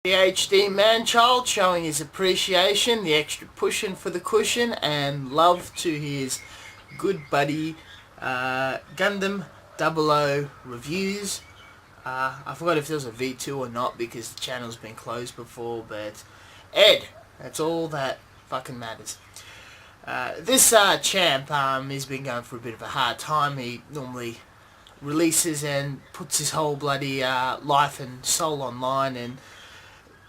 PhD man-child showing his appreciation, the extra pushing for the cushion, and love to his good buddy Gundam 00 reviews. I forgot if there was a V2 or not because the channel's been closed before, but Ed, that's all that fucking matters. This champ has been going for a bit of a hard time. He normally releases and puts his whole bloody life and soul online and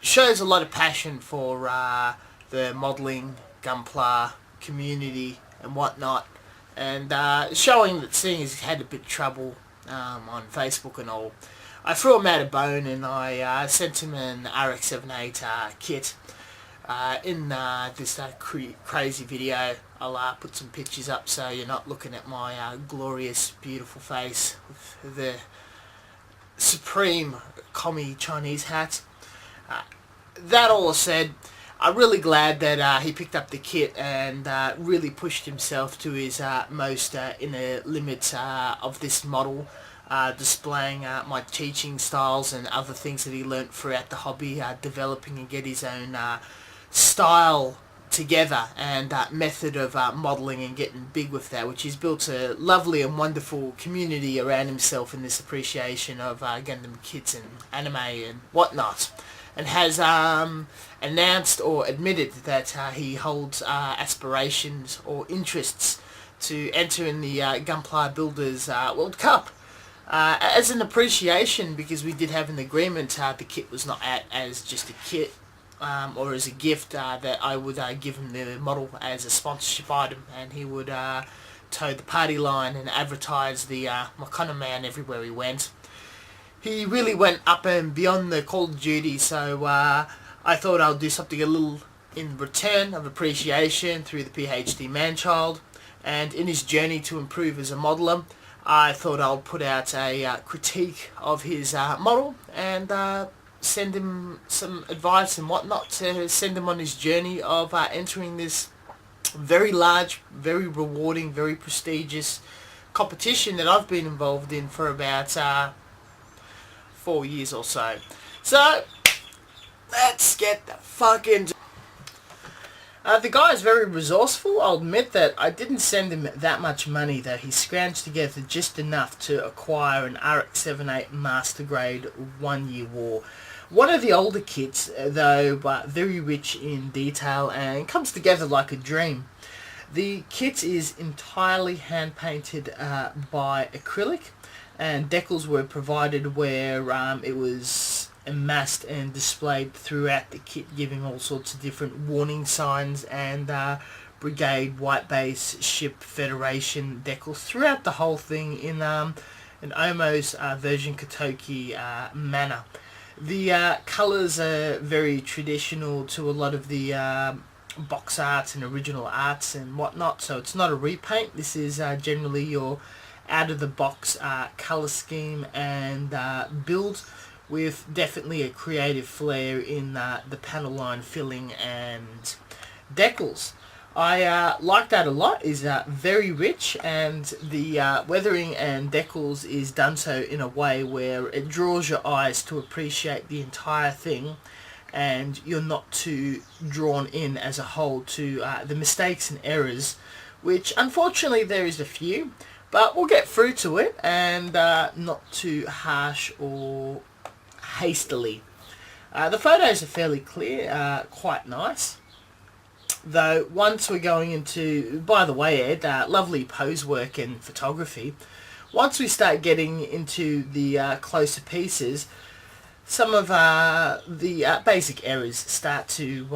shows a lot of passion for the modelling, Gunpla community and whatnot, and showing that seeing he's had a bit of trouble on Facebook and all, I threw him out a bone and I sent him an Rx-78 kit. In this crazy video, I'll put some pictures up so you're not looking at my glorious, beautiful face with the supreme commie Chinese hat. That all said, I'm really glad that he picked up the kit and really pushed himself to his most inner limits of this model, displaying my teaching styles and other things that he learnt throughout the hobby, developing and get his own style together and method of modelling and getting big with that, which he's built a lovely and wonderful community around himself in this appreciation of Gundam kits and anime and whatnot, and has announced or admitted that he holds aspirations or interests to enter in the Gunpla Builders World Cup. As an appreciation, because we did have an agreement, the kit was not out as just a kit or as a gift, that I would give him the model as a sponsorship item, and he would toe the party line and advertise the Makana Man everywhere he went. He really went up and beyond the Call of Duty, so I thought I'll do something a little in return of appreciation through the PhD man-child, and in his journey to improve as a modeler, I thought I'll put out a critique of his model and send him some advice and whatnot to send him on his journey of entering this very large, very rewarding, very prestigious competition that I've been involved in for about 4 years or so. So, let's get the fuck into the guy is very resourceful. I'll admit that I didn't send him that much money, though. He scrounged together just enough to acquire an Rx-78 Master Grade 1-year war. One of the older kits, though, but very rich in detail and comes together like a dream. The kit is entirely hand-painted by acrylic, and decals were provided where it was amassed and displayed throughout the kit, giving all sorts of different warning signs and brigade, white base, ship, federation decals throughout the whole thing in an almost version Kotoki manner. The colours are very traditional to a lot of the box arts and original arts and whatnot, so it's not a repaint. This is generally your out-of-the-box colour scheme and build, with definitely a creative flair in the panel line filling and decals. I like that a lot. Is very rich, and the weathering and decals is done so in a way where it draws your eyes to appreciate the entire thing, and you're not too drawn in as a whole to the mistakes and errors, which unfortunately there is a few, but we'll get through to it, and not too harsh or hastily. The photos are fairly clear, quite nice. Though once we're going into, by the way Ed, lovely pose work and photography, once we start getting into the closer pieces, some of the basic errors start to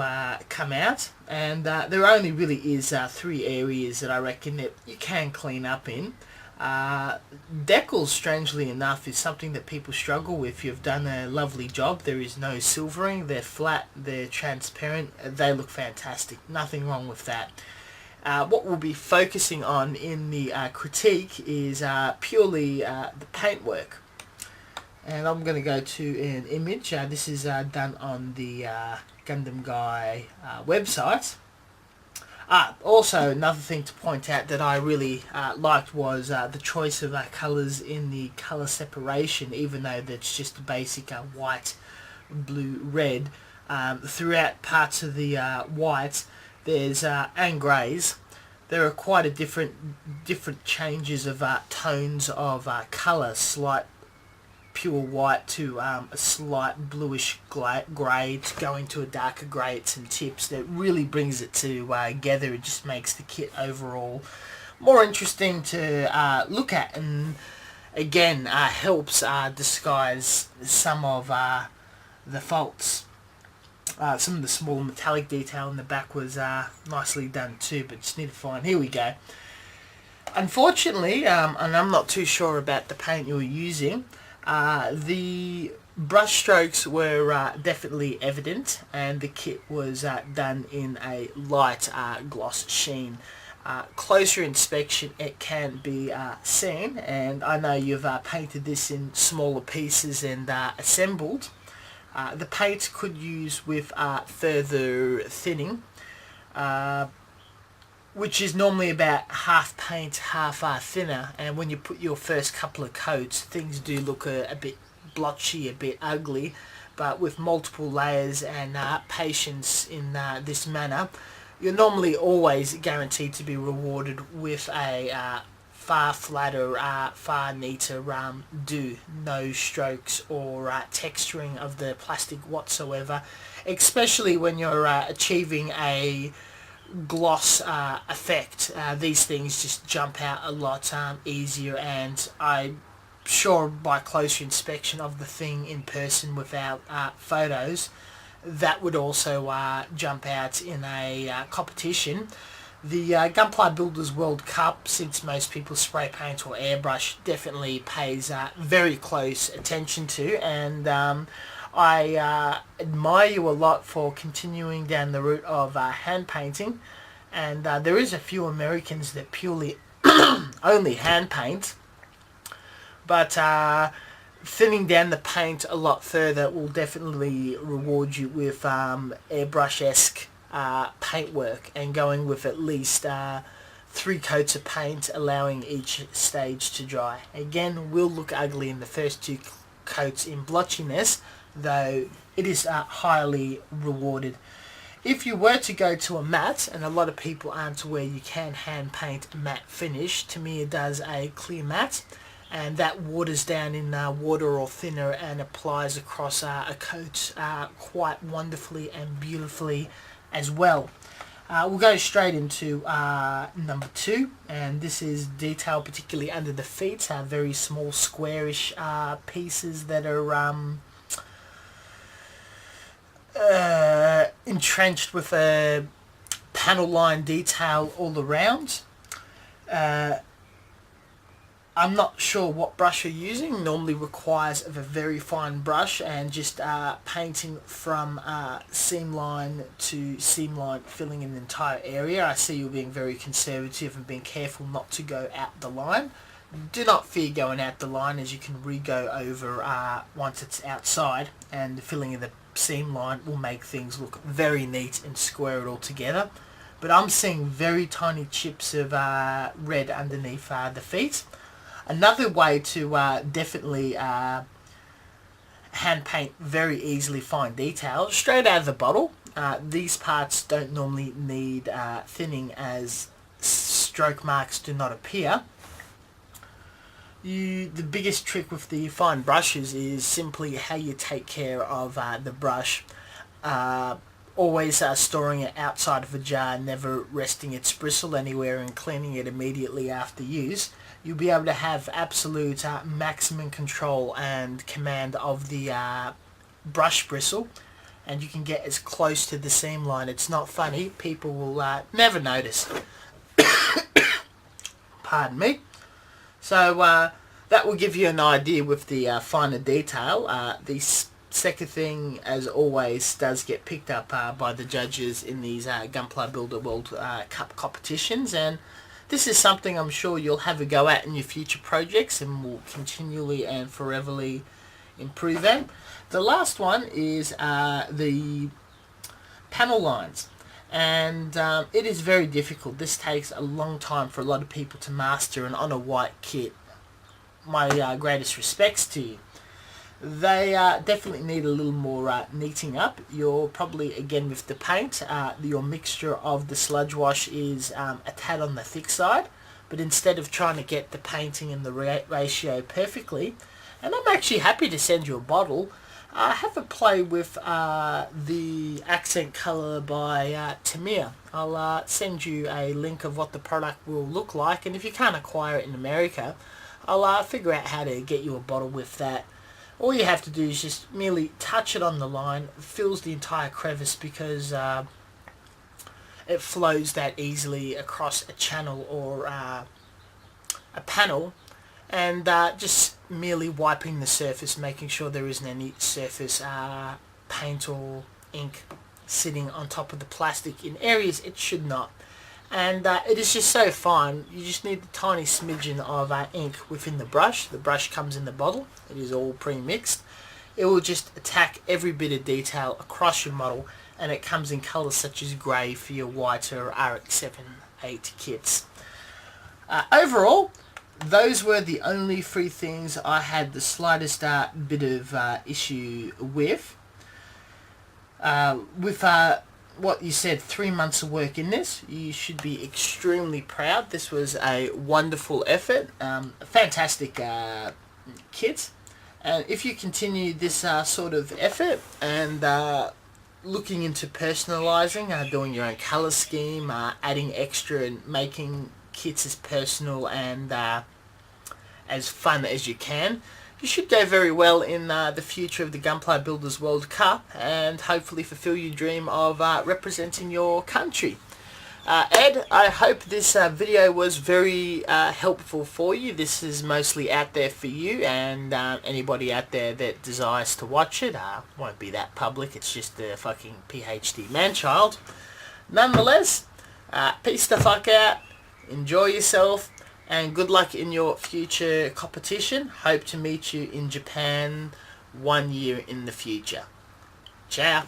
come out, and there only really is 3 areas that I reckon that you can clean up in. Decals, strangely enough, is something that people struggle with. You've done a lovely job. There is no silvering. They're flat. They're transparent. They look fantastic. Nothing wrong with that. What we'll be focusing on in the critique is purely the paintwork. And I'm going to go to an image. This is done on the Gundam Guy website. Also, another thing to point out that I really liked was the choice of colours in the colour separation, even though that's just a basic white blue, red, throughout parts of the white, there's and greys. There are quite a different changes of tones of colour, slight pure white to a slight bluish grey to going to a darker grey at some tips. That really brings it together. It just makes the kit overall more interesting to look at, and again helps disguise some of the faults. Some of the small metallic detail in the back was nicely done too, but just need to find. Here we go. Unfortunately, and I'm not too sure about the paint you were using, the brush strokes were definitely evident, and the kit was done in a light gloss sheen. Closer inspection, it can be seen, and I know you've painted this in smaller pieces and assembled. The paint could use with further thinning, which is normally about half paint, half thinner, and when you put your first couple of coats, things do look a bit blotchy, a bit ugly, but with multiple layers and patience in this manner, you're normally always guaranteed to be rewarded with a far flatter, far neater do. No strokes or texturing of the plastic whatsoever, especially when you're achieving a gloss effect. These things just jump out a lot easier, and I'm sure by closer inspection of the thing in person without photos, that would also jump out in a competition. The Gunpla Builders World Cup, since most people spray paint or airbrush, definitely pays very close attention to, and I admire you a lot for continuing down the route of hand painting, and there is a few Americans that purely only hand paint, but thinning down the paint a lot further will definitely reward you with airbrush-esque paintwork, and going with at least 3 coats of paint, allowing each stage to dry. Again, will look ugly in the first 2 coats in blotchiness, though it is highly rewarded. If you were to go to a matte, and a lot of people aren't aware you can hand paint a matte finish, to me it does a clear matte, and that waters down in water or thinner and applies across a coat quite wonderfully and beautifully as well. We'll go straight into number 2, and this is detail particularly under the feet, very small squarish pieces that are entrenched with a panel line detail all around. I'm not sure what brush you're using. Normally requires of a very fine brush, and just painting from seam line to seam line, filling an entire area. I see you being very conservative and being careful not to go out the line. Do not fear going out the line, as you can re-go over once it's outside, and the filling of the seam line will make things look very neat and square it all together. But I'm seeing very tiny chips of red underneath the feet. Another way to definitely hand paint very easily fine detail, straight out of the bottle. These parts don't normally need thinning, as stroke marks do not appear. The biggest trick with the fine brushes is simply how you take care of the brush. Always storing it outside of a jar, never resting its bristle anywhere, and cleaning it immediately after use. You'll be able to have absolute maximum control and command of the brush bristle, and you can get as close to the seam line. It's not funny, people will never notice. Pardon me. So that will give you an idea with the finer detail. The second thing, as always, does get picked up by the judges in these Gunpla Builder World Cup competitions, and this is something I'm sure you'll have a go at in your future projects, and will continually and foreverly improve them. The last one is the panel lines, and it is very difficult. This takes a long time for a lot of people to master, and on a white kit, my greatest respects to you. They definitely need a little more neating up. You're probably, again with the paint, your mixture of the sludge wash is a tad on the thick side, but instead of trying to get the painting and the ratio perfectly, and I'm actually happy to send you a bottle, have a play with the accent colour by Tamir. I'll send you a link of what the product will look like, and if you can't acquire it in America, I'll figure out how to get you a bottle with that. All you have to do is just merely touch it on the line. It fills the entire crevice because it flows that easily across a channel or a panel, and just merely wiping the surface, making sure there isn't any surface paint or ink sitting on top of the plastic in areas it should not. And it is just so fine. You just need a tiny smidgen of ink within the brush. The brush comes in the bottle. It is all pre-mixed. It will just attack every bit of detail across your model, and it comes in colours such as grey for your whiter Rx-78 kits. Overall, those were the only three things I had the slightest bit of issue with. What you said, 3 months of work in this, you should be extremely proud. This was a wonderful effort, a fantastic kit, and if you continue this sort of effort and looking into personalising, doing your own colour scheme, adding extra and making kits as personal and as fun as you can, you should go very well in the future of the Gunpla Builders World Cup, and hopefully fulfill your dream of representing your country. Ed, I hope this video was very helpful for you. This is mostly out there for you, and anybody out there that desires to watch it won't be that public. It's just a fucking PhD man-child. Nonetheless, peace the fuck out, enjoy yourself, and good luck in your future competition. Hope to meet you in Japan 1 year in the future. Ciao.